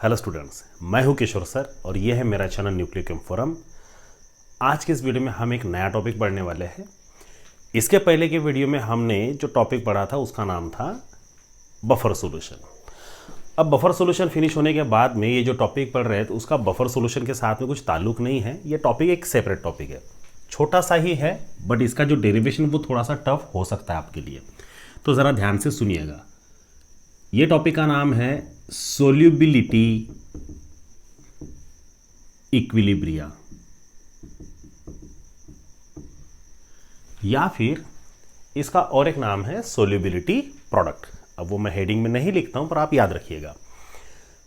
Hello students, मैं हूं किशोर sir और यह है मेरा चैनल न्यूक्लियर केम फोरम। आज के इस वीडियो में हम एक नया टॉपिक पढ़ने वाले हैं। इसके पहले के वीडियो में हमने जो टॉपिक पढ़ा था उसका नाम था बफर सॉल्यूशन। अब बफर सॉल्यूशन फिनिश होने के बाद में ये जो टॉपिक पढ़ रहे हैं तो उसका बफर सॉल्यूशन के साथ में कुछ ताल्लुक नहीं है। ये टॉपिक एक सेपरेट टॉपिक है, छोटा सा ही है, बट इसका जो डेरिवेशन वो थोड़ा सा टफ हो सकता है आपके लिए। तो ज़रा ध्यान से सुनिएगा। ये टॉपिक का नाम है सोल्यूबिलिटी इक्विलिब्रिया, या फिर इसका और एक नाम है सोल्यूबिलिटी प्रोडक्ट। अब वो मैं हेडिंग में नहीं लिखता हूं, पर आप याद रखिएगा।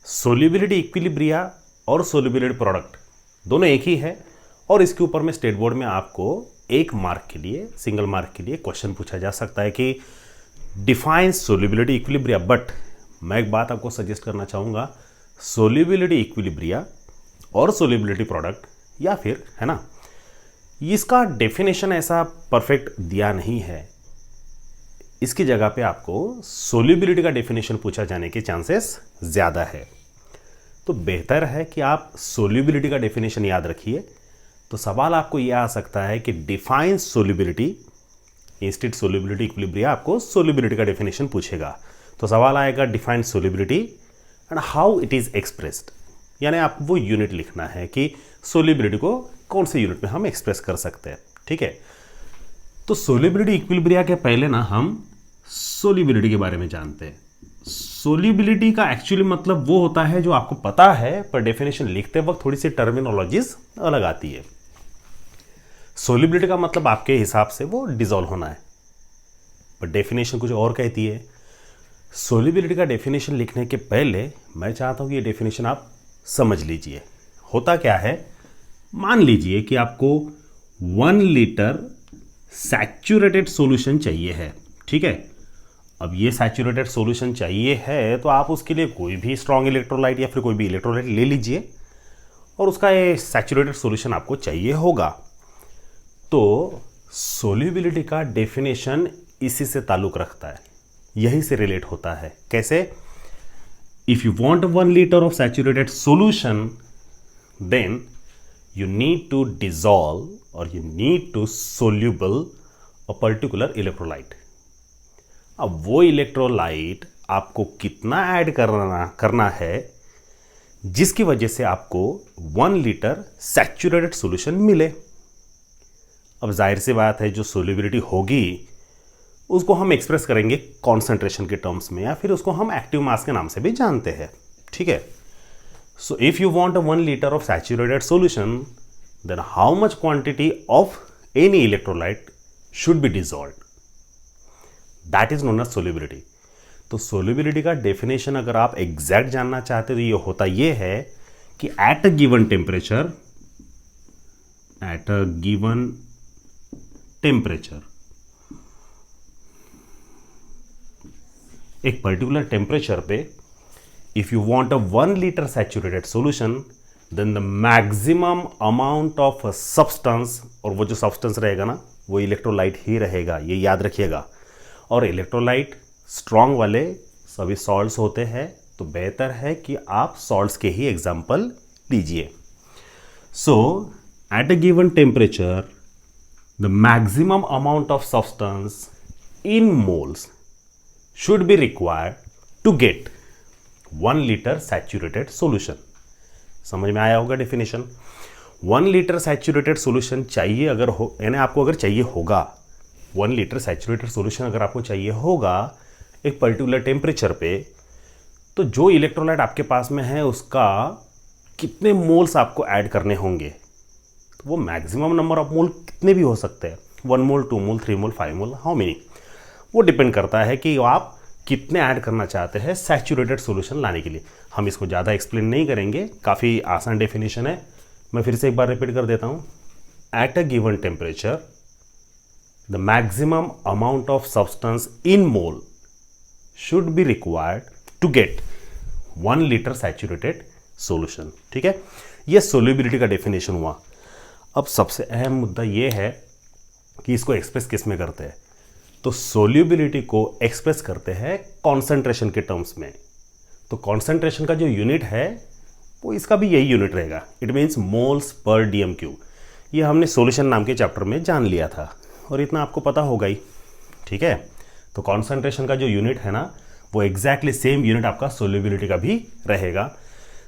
सोल्यूबिलिटी इक्विलिब्रिया और सोल्यूबिलिटी प्रोडक्ट दोनों एक ही है, और इसके ऊपर में स्टेट बोर्ड में आपको एक मार्क के लिए, सिंगल मार्क के लिए क्वेश्चन पूछा जा सकता है कि डिफाइन सोल्यूबिलिटी इक्विलिब्रिया। बट मैं एक बात आपको सजेस्ट करना चाहूँगा, सोल्यूबिलिटी इक्विलिब्रिया और सोल्यूबिलिटी प्रोडक्ट, या फिर है ना, इसका डेफिनेशन ऐसा परफेक्ट दिया नहीं है। इसकी जगह पे आपको सोल्यूबिलिटी का डेफिनेशन पूछा जाने के चांसेस ज़्यादा है। तो बेहतर है कि आप सोल्यूबिलिटी का डेफिनेशन याद रखिए। तो सवाल आपको यह आ सकता है कि define solubility, instead solubility equilibria आपको सोल्यूबिलिटी का डेफिनेशन पूछेगा। तो सवाल आएगा define solubility and how it is expressed, यानी आपको वो यूनिट लिखना है कि सोल्यूबिलिटी को कौन से यूनिट में हम एक्सप्रेस कर सकते हैं। ठीक है, तो सोल्यूबिलिटी इक्विलिब्रिया के पहले ना हम सोल्यूबिलिटी के बारे में जानते हैं। सोल्यूबिलिटी का एक्चुअली मतलब वो होता है जो आपको पता है, पर डेफिनेशन लिखते वक्त थोड़ी सी टर्मिनोलॉजीज अलग आती है। सोल्यूबिलिटी का मतलब आपके हिसाब से वो डिसॉल्व होना है, पर डेफिनेशन कुछ और कहती है। सोल्यूबिलिटी का डेफिनेशन लिखने के पहले मैं चाहता हूं कि ये डेफिनेशन आप समझ लीजिए। होता क्या है, मान लीजिए कि आपको 1 लीटर सैचुरेटेड सॉल्यूशन चाहिए है। ठीक है, अब ये सैचुरेटेड सॉल्यूशन चाहिए है तो आप उसके लिए कोई भी स्ट्रॉन्ग इलेक्ट्रोलाइट या फिर कोई भी इलेक्ट्रोलाइट ले लीजिए, और उसका ये सैचुरेटेड सॉल्यूशन आपको चाहिए होगा। तो सोल्यूबिलिटी का डेफिनेशन इसी से ताल्लुक रखता है, यही से रिलेट होता है। कैसे? If you want 1 litre of saturated solution, then you need to dissolve or you need to soluble a particular electrolyte। अब वो इलेक्ट्रोलाइट आपको कितना ऐड करना है जिसकी वजह से आपको 1 लीटर सैचुरेटेड सॉल्यूशन मिले। अब जाहिर सी बात है, जो सोल्यूबिलिटी होगी उसको हम एक्सप्रेस करेंगे कॉन्सेंट्रेशन के टर्म्स में, या फिर उसको हम एक्टिव मास के नाम से भी जानते हैं। ठीक है, so if you want a 1 liter of saturated solution, then how much quantity of any electrolyte should be dissolved? That is known as solubility। तो solubility का definition अगर आप exact जानना चाहते हो तो ये होता ये है कि at a given temperature, एक पर्टिकुलर टेम्परेचर पे if you want a 1 liter saturated solution, then the maximum amount of a substance, और वो जो substance रहेगा ना वो इलेक्ट्रोलाइट ही रहेगा, ये याद रखिएगा। और इलेक्ट्रोलाइट स्ट्रॉन्ग वाले सभी सॉल्ट्स होते हैं, तो बेहतर है कि आप सॉल्ट्स के ही एग्जाम्पल लीजिए। So at a given temperature the maximum amount of substance in moles should be required to get 1 litre saturated solution. समझ में आया होगा डेफिनेशन। 1 लीटर सैचुरेटेड सॉल्यूशन चाहिए अगर हो, यानी आपको अगर चाहिए होगा 1 लीटर सैचुरेटेड सॉल्यूशन अगर आपको चाहिए होगा एक पर्टिकुलर टेम्परेचर पे, तो जो इलेक्ट्रोलाइट आपके पास में है उसका कितने मोल्स आपको ऐड करने होंगे। तो वो मैक्सिमम नंबर ऑफ मोल कितने भी हो सकते हैं, 1 मोल, 2 मोल, 3 मोल, 5 मोल, हाउ मेनी, वो डिपेंड करता है कि आप कितने ऐड करना चाहते हैं सैचुरेटेड सॉल्यूशन लाने के लिए। हम इसको ज़्यादा एक्सप्लेन नहीं करेंगे, काफ़ी आसान डेफिनेशन है। मैं फिर से एक बार रिपीट कर देता हूँ। At a given temperature the maximum amount of substance in mole should be required to get 1 litre saturated solution. ठीक है, ये सोल्यूबिलिटी का डेफिनेशन हुआ। अब सबसे अहम मुद्दा ये है कि इसको एक्सप्रेस किस में करते हैं। तो सोल्यूबिलिटी को एक्सप्रेस करते हैं कॉन्सेंट्रेशन के टर्म्स में। तो कॉन्सेंट्रेशन का जो यूनिट है वो इसका भी यही यूनिट रहेगा, it means moles per dm³। ये हमने सॉल्यूशन नाम के चैप्टर में जान लिया था और इतना आपको पता होगा ही, ठीक है। तो कॉन्सेंट्रेशन का जो यूनिट है ना वो एग्जैक्टली सेम यूनिट आपका सोल्यूबिलिटी का भी रहेगा।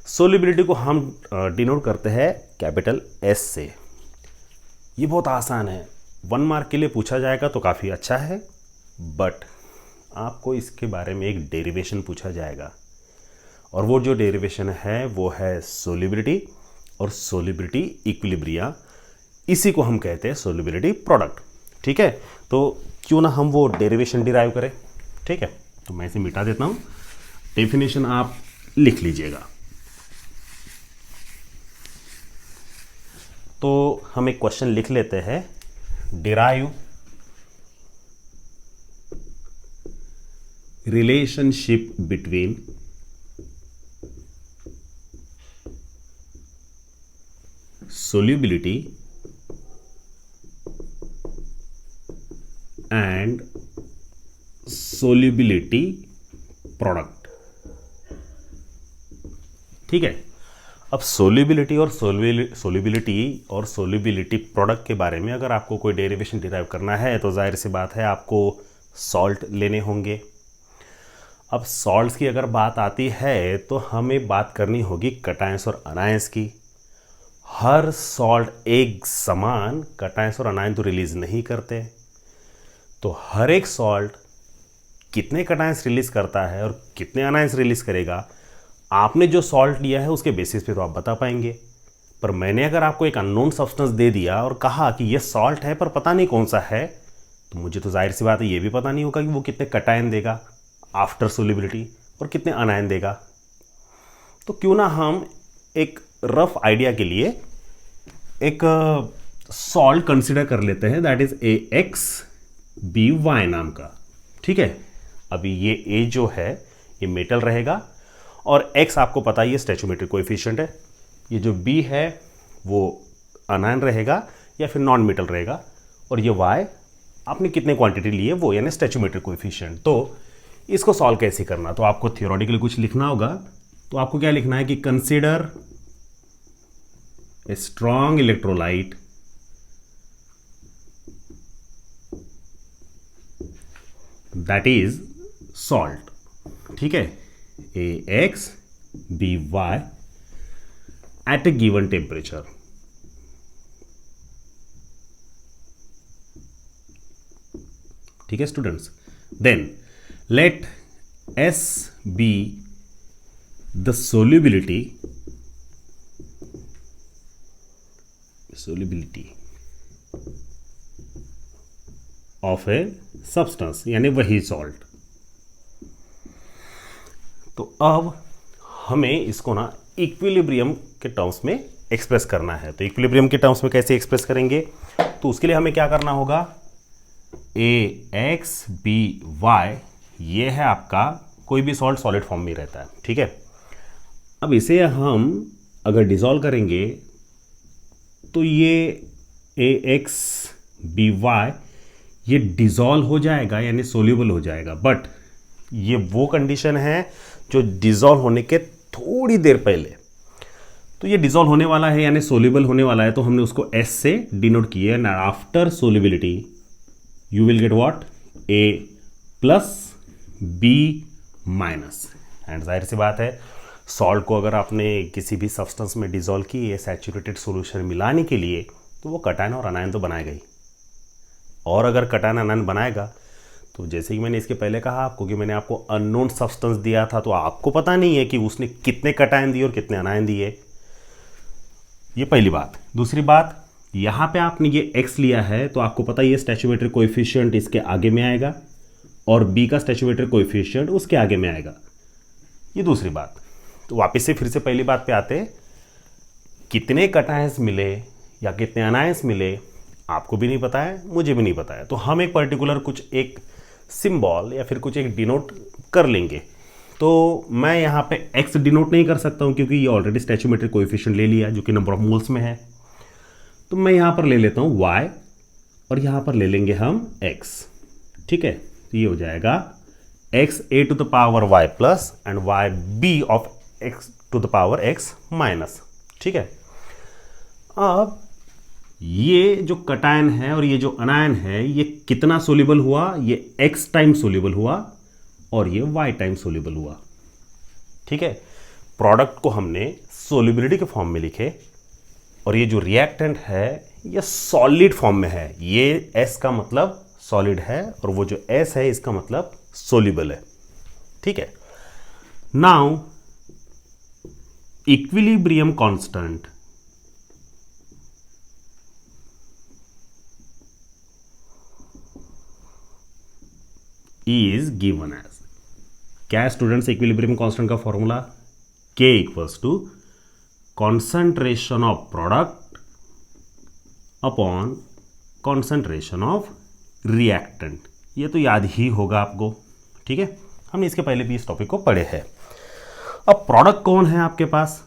सोल्यूबिलिटी को हम डिनोट करते हैं कैपिटल S से। ये बहुत आसान है, 1 मार्क के लिए पूछा जाएगा तो काफ़ी अच्छा है, बट आपको इसके बारे में एक डेरिवेशन पूछा जाएगा और वो जो डेरिवेशन है वो है सोल्यूबिलिटी और सोल्यूबिलिटी इक्विलिब्रिया। इसी को हम कहते हैं सोल्यूबिलिटी प्रोडक्ट, ठीक है। तो क्यों ना हम वो डेरिवेशन डिराइव करें, ठीक है। तो मैं इसे मिटा देता हूँ, डेफिनेशन आप लिख लीजिएगा। तो हम एक क्वेश्चन लिख लेते हैं, derive relationship between solubility and solubility product, ठीक है। अब सोल्यूबिलिटी और सोल्यूबिलिटी प्रोडक्ट के बारे में अगर आपको कोई डेरिवेशन डिराइव करना है तो जाहिर सी बात है आपको सॉल्ट लेने होंगे। अब सॉल्ट्स की अगर बात आती है तो हमें बात करनी होगी कटायंस और अनायंस की। हर सॉल्ट एक समान कटायंस और अनायन तो रिलीज नहीं करते, तो हर एक सॉल्ट कितने कटायंस रिलीज करता है और कितने अनायंस रिलीज करेगा, आपने जो सॉल्ट लिया है उसके बेसिस पे तो आप बता पाएंगे। पर मैंने अगर आपको एक अननोन सब्सटेंस दे दिया और कहा कि ये सॉल्ट है पर पता नहीं कौन सा है, तो मुझे तो जाहिर सी बात है ये भी पता नहीं होगा कि वो कितने कटायन देगा आफ्टर सोल्यूबिलिटी और कितने अनायन देगा। तो क्यों ना हम एक रफ आइडिया के लिए एक सॉल्ट कंसिडर कर लेते हैं, दैट इज AXBY नाम का, ठीक है। अभी ये A जो है ये मेटल रहेगा और X आपको पता ही है स्टैचोमेट्रिक कोएफिशिएंट है। ये जो B है वो अनायन रहेगा या फिर नॉन मेटल रहेगा और ये Y आपने कितने क्वांटिटी लिए वो यानी स्टैचोमेट्रिक कोएफिशिएंट। तो इसको सॉल्व कैसे करना, तो आपको थियोरेटिकली कुछ लिखना होगा। तो आपको क्या लिखना है कि consider a strong electrolyte that is salt, ठीक है, AXBY at a given temperature. ठीक है students, then let S be the solubility of a substance यानी वही सॉल्ट। तो अब हमें इसको ना इक्विलिब्रियम के टर्म्स में एक्सप्रेस करना है। तो इक्विलिब्रियम के टर्म्स में कैसे एक्सप्रेस करेंगे, तो उसके लिए हमें क्या करना होगा, AXBY ये है आपका, कोई भी सॉल्ट सॉलिड फॉर्म में रहता है, ठीक है। अब इसे हम अगर डिसॉल्व करेंगे तो ये AXBY ये डिसॉल्व हो जाएगा यानी सोल्यूबल हो जाएगा, बट ये वो कंडीशन है जो डिसॉल्व होने के थोड़ी देर पहले। तो ये डिसॉल्व होने वाला है यानी सोल्यूबल होने वाला है, तो हमने उसको S से डिनोट किया है। After solubility you will get what, A+B- and जाहिर सी बात है सॉल्ट को अगर आपने किसी भी सब्सटेंस में डिसॉल्व किए सैचुरेटेड सॉल्यूशन मिलाने के लिए, तो वो कटायन और अनायन तो बनाएगा ही। और अगर कटायन अनायन बनाएगा तो जैसे कि मैंने इसके पहले कहा आपको कि मैंने आपको अननोन सब्सटेंस दिया था, तो आपको पता नहीं है कि उसने कितने कटायन दिए और कितने अनायन दिए। ये पहली बात। दूसरी बात, यहाँ पे आपने ये X लिया है तो आपको पता ये स्टैचोमेट्रिक कोएफिशिएंट इसके आगे में आएगा और B का स्टैचोमेट्रिक कोएफिशिएंट उसके आगे में आएगा। ये दूसरी बात। तो वापस से फिर से पहली बात पे आते, कितने कटायंस मिले या कितने अनायंस मिले आपको भी नहीं पता है, मुझे भी नहीं पता है। तो हम एक पर्टिकुलर कुछ एक सिंबल या फिर कुछ एक डिनोट कर लेंगे। तो मैं यहाँ पे X डिनोट नहीं कर सकता हूँ क्योंकि ये ऑलरेडी स्टैचोमेट्रिक कोएफिशिएंट ले लिया जो कि नंबर ऑफ मोल्स में है। तो मैं यहाँ पर ले लेता हूँ Y और यहाँ पर ले लेंगे हम X, ठीक है। तो ये हो जाएगा X A to the power Y plus and Y B of X to the power X minus. ठीक है, अब ये जो कटायन है और ये जो अनायन है ये कितना सोल्यूबल हुआ, ये x टाइम सोल्यूबल हुआ और ये y टाइम सोल्यूबल हुआ। ठीक है, प्रोडक्ट को हमने सोल्यूबिलिटी के फॉर्म में लिखे और ये जो रिएक्टेंट है ये सॉलिड फॉर्म में है। ये S का मतलब सॉलिड है और वो जो S है इसका मतलब सोल्यूबल है। ठीक है, now equilibrium constant is given as, क्या है स्टूडेंट्स इक्विलिब्रियम कांस्टेंट का formula, K equals to concentration of product upon concentration of reactant. ये तो याद ही होगा आपको। ठीक है, हमने इसके पहले भी इस टॉपिक को पढ़े हैं। अब प्रोडक्ट कौन है आपके पास,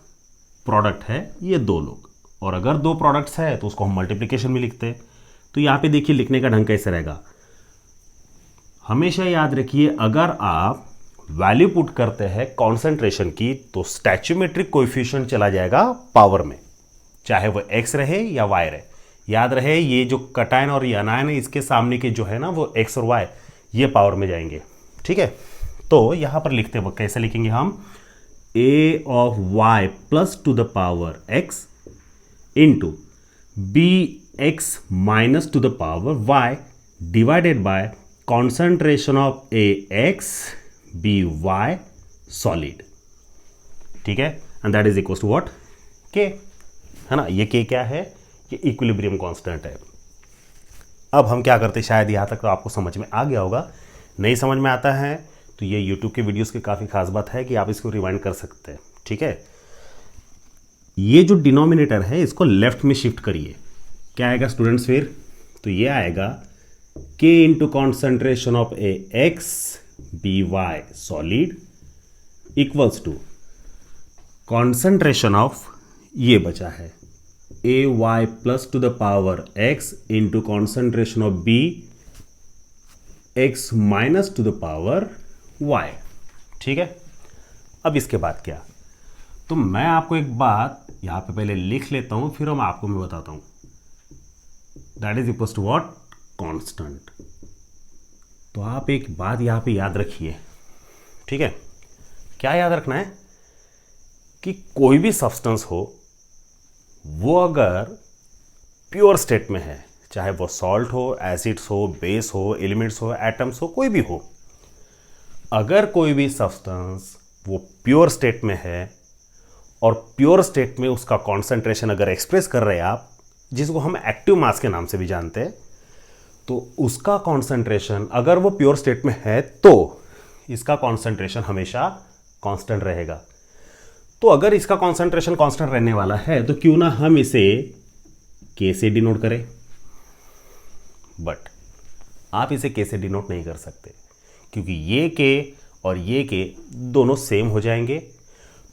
प्रोडक्ट है ये दो लोग, और अगर दो प्रोडक्ट्स है तो उसको हम मल्टीप्लिकेशन में लिखते हैं। तो यहाँ पे देखिए लिखने का ढंग कैसे रहेगा, हमेशा याद रखिए अगर आप वैल्यू पुट करते हैं कॉन्सेंट्रेशन की तो स्टैच्यूमेट्रिक कोएफिशिएंट चला जाएगा पावर में, चाहे वो x रहे या y रहे। याद रहे ये जो कटायन और ये अनायन है इसके सामने के जो है ना वो x और y ये पावर में जाएंगे। ठीक है, तो यहां पर लिखते हैं कैसे लिखेंगे हम, a of y plus to the power x into B x minus to the power y divided by concentration of A x B Y solid. ठीक है, and that is equal to what, K, है ना। ये के क्या है, ये equilibrium constant है। अब हम क्या करते हैं, शायद यहाँ तक तो आपको समझ में आ गया होगा, नहीं समझ में आता है तो ये यूट्यूब के वीडियोस की काफ़ी खास बात है कि आप इसको रिवाइंड कर सकते हैं। ठीक है, ये जो डिनोमिनेटर है इसको लेफ्ट में शिफ्ट करिए, क्या आएगा स्टूडेंट्स फिर, तो ये आएगा K into concentration of A x B Y solid equals to concentration of, ये बचा है A Y plus to the power x into concentration of B x minus to the power Y. ठीक है, अब इसके बाद क्या, तो मैं आपको एक बात यहां पे पहले लिख लेता हूं फिर मैं आपको बताता हूं, that is equals to what, constant. तो आप एक बात यहां पे याद रखिए। ठीक है, क्या याद रखना है कि कोई भी सब्सटेंस हो वो अगर प्योर स्टेट में है, चाहे वो सॉल्ट हो, एसिड्स हो, बेस हो, एलिमेंट्स हो, एटम्स हो, कोई भी हो, अगर कोई भी सब्सटेंस वो प्योर स्टेट में है और प्योर स्टेट में उसका कॉन्सेंट्रेशन अगर एक्सप्रेस कर रहे हैं आप, जिसको हम एक्टिव मास के नाम से भी जानते हैं, तो उसका कॉन्सेंट्रेशन अगर वो प्योर स्टेट में है तो इसका कॉन्सेंट्रेशन हमेशा कांस्टेंट रहेगा। तो अगर इसका कॉन्सेंट्रेशन कांस्टेंट रहने वाला है तो क्यों ना हम इसे K से डिनोट करें, बट आप इसे K से डिनोट नहीं कर सकते क्योंकि ये K और ये K दोनों सेम हो जाएंगे।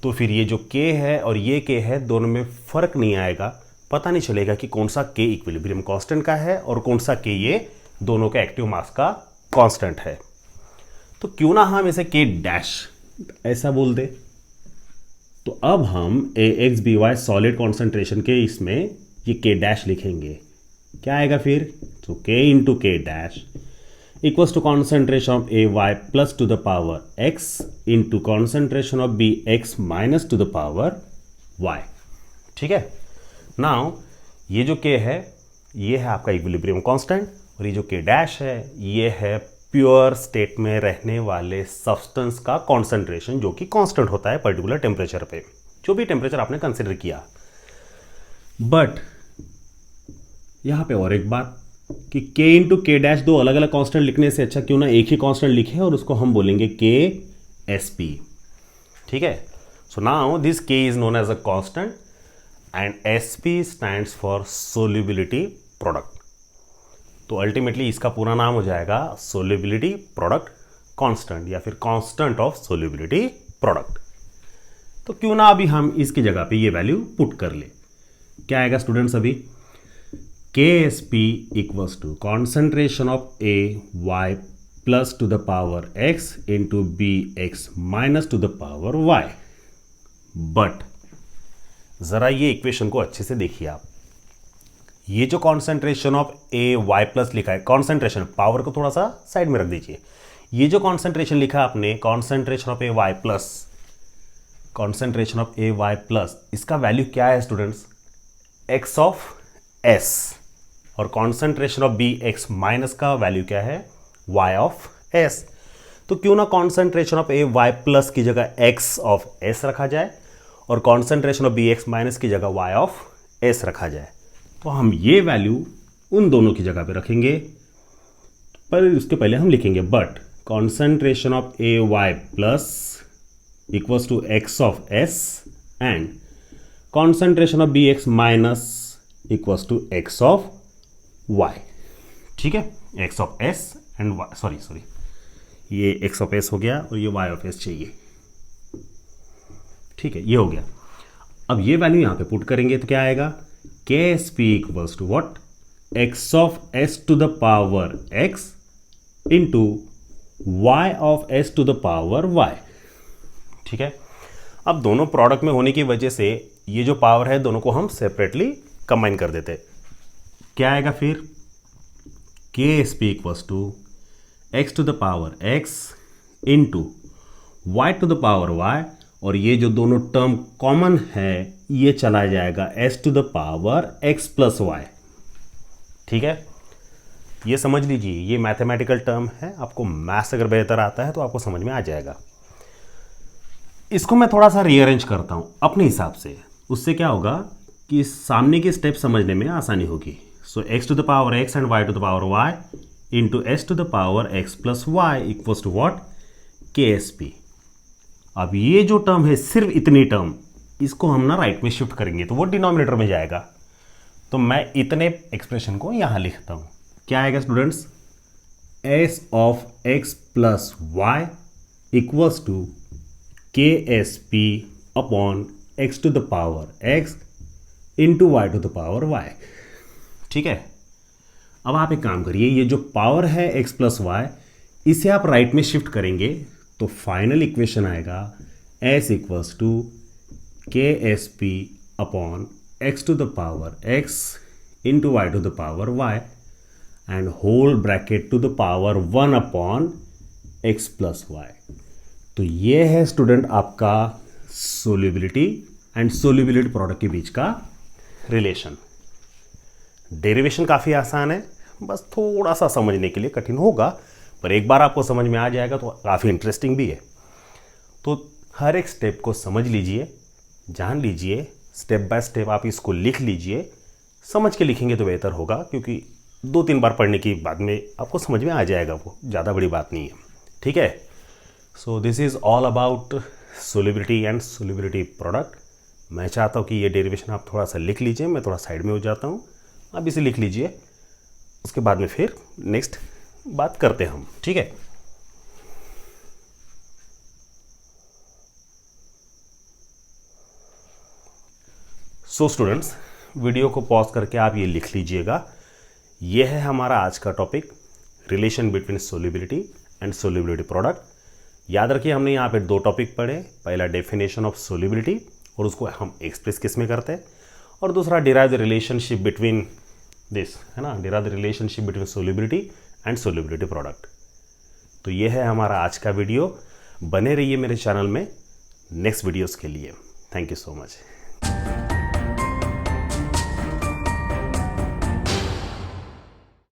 तो फिर ये जो K है और ये K है दोनों में फर्क नहीं आएगा, पता नहीं चलेगा कि कौन सा K इक्विलिब्रियम कांस्टेंट का है और कौन सा K ये दोनों के एक्टिव मास का कांस्टेंट है। तो क्यों ना हम इसे K डैश ऐसा बोल दे। तो अब हम A x B Y solid concentration के इसमें ये K डैश लिखेंगे, क्या आएगा फिर, तो K into K dash equals to concentration of A Y plus to the power x into concentration of B x minus to the power Y. ठीक है, नाउ ये जो K है ये है आपका इक्विलिब्रियम कांस्टेंट और ये जो K डैश है ये है प्योर स्टेट में रहने वाले सब्सटेंस का कॉन्सेंट्रेशन जो कि कांस्टेंट होता है पर्टिकुलर टेम्परेचर पे, जो भी टेम्परेचर आपने कंसिडर किया। बट यहां पे और एक बात कि K इंटू K डैश दो अलग अलग कांस्टेंट लिखने से अच्छा क्यों ना एक ही कांस्टेंट लिखे और उसको हम बोलेंगे KSP। ठीक है, so now this K is known as a constant and SP stands for solubility product। तो अल्टीमेटली इसका पूरा नाम हो जाएगा solubility product constant या फिर constant of solubility product। तो क्यों ना अभी हम इसकी जगह पे ये वैल्यू पुट कर ले, क्या आएगा स्टूडेंट्स अभी, KSP equals to concentration of A Y plus to the power x into B x minus to the power y। But ज़रा ये इक्वेशन को अच्छे से देखिए आप, ये जो concentration of A Y plus लिखा है, कॉन्सेंट्रेशन, पावर को थोड़ा सा साइड में रख दीजिए, ये जो कॉन्सेंट्रेशन लिखा आपने, concentration of A Y plus, concentration of A Y plus, इसका वैल्यू क्या है स्टूडेंट्स? X of s. और concentration of B x minus का वैल्यू क्या है? Y of s. तो क्यों ना concentration of A Y plus की जगह एक्स ऑफ एस रखा जाए और concentration of B x minus की जगह वाई ऑफ एस रखा जाए। तो हम ये वैल्यू उन दोनों की जगह पे रखेंगे, पर उसके पहले हम लिखेंगे but concentration of A Y plus equals to X of S and concentration of B x minus equals to X of Y. ठीक है, X of S and Y, sorry ये एक्स ऑफ एस हो गया और ये Y of S चाहिए। ठीक है, ये हो गया। अब ये वैल्यू यहां पे पुट करेंगे तो क्या आएगा? K S P equals to what? X of S to the power x into Y of S to the power Y. ठीक है, अब दोनों प्रोडक्ट में होने की वजह से ये जो पावर है दोनों को हम सेपरेटली कंबाइन कर देते। क्या आएगा फिर? K S P equals to X to the power x into Y to the power Y, और ये जो दोनों टर्म कॉमन है ये चला जाएगा S to the power x plus Y. ठीक है, ये समझ लीजिए, ये मैथमेटिकल टर्म है, आपको मैथ्स अगर बेहतर आता है तो आपको समझ में आ जाएगा। इसको मैं थोड़ा सा रीअरेंज करता हूं अपने हिसाब से, उससे क्या होगा कि सामने के स्टेप समझने में आसानी होगी। So x to the power x and y to the power y into s to the power x plus y equals to what? K S p. अब ये जो टर्म है, सिर्फ इतनी टर्म, इसको हम ना राइट में शिफ्ट करेंगे तो वो डिनोमिनेटर में जाएगा। तो मैं इतने एक्सप्रेशन को यहां लिखता हूं। क्या आएगा students? S of x plus y equals to K S P upon x to the power x into Y to the power Y. ठीक है, अब आप एक काम करिए, ये जो पावर है एक्स प्लस वाई, इसे आप राइट में शिफ्ट करेंगे तो फाइनल इक्वेशन आएगा S equals to K S P upon x to the power x into Y to the power Y and whole bracket to the power 1 upon X plus Y. तो ये है student आपका solubility and solubility product के बीच का relation. Derivation काफ़ी आसान है, बस थोड़ा सा समझने के लिए कठिन होगा, पर एक बार आपको समझ में आ जाएगा तो काफ़ी इंटरेस्टिंग भी है। तो हर एक स्टेप को समझ लीजिए, जान लीजिए, स्टेप बाय स्टेप आप इसको लिख लीजिए। समझ के लिखेंगे तो बेहतर होगा, क्योंकि 2-3 बार पढ़ने के बाद में आपको समझ में आ जाएगा, वो ज़्यादा बड़ी बात नहीं है। ठीक है, so this is all about solubility and solubility product. मैं चाहता हूँ कि ये डेरिवेशन आप थोड़ा सा लिख लीजिए, मैं थोड़ा साइड में हो जाता हूँ, आप इसे लिख लीजिए, उसके बाद में फिर नेक्स्ट बात करते हैं हम। ठीक है, सो स्टूडेंट्स, वीडियो को पॉज करके आप ये लिख लीजिएगा। ये है हमारा आज का topic, relation between solubility and solubility product. याद रखिए, हमने यहाँ पे 2 टॉपिक पढ़े। पहला डेफिनेशन ऑफ सोल्यूबिलिटी और उसको हम एक्सप्रेस किस में करते हैं, और दूसरा derive the relationship between this, है ना, derive the relationship between solubility and solubility product. तो ये है हमारा आज का वीडियो। बने रहिए मेरे चैनल में नेक्स्ट वीडियोस के लिए। Thank you so much.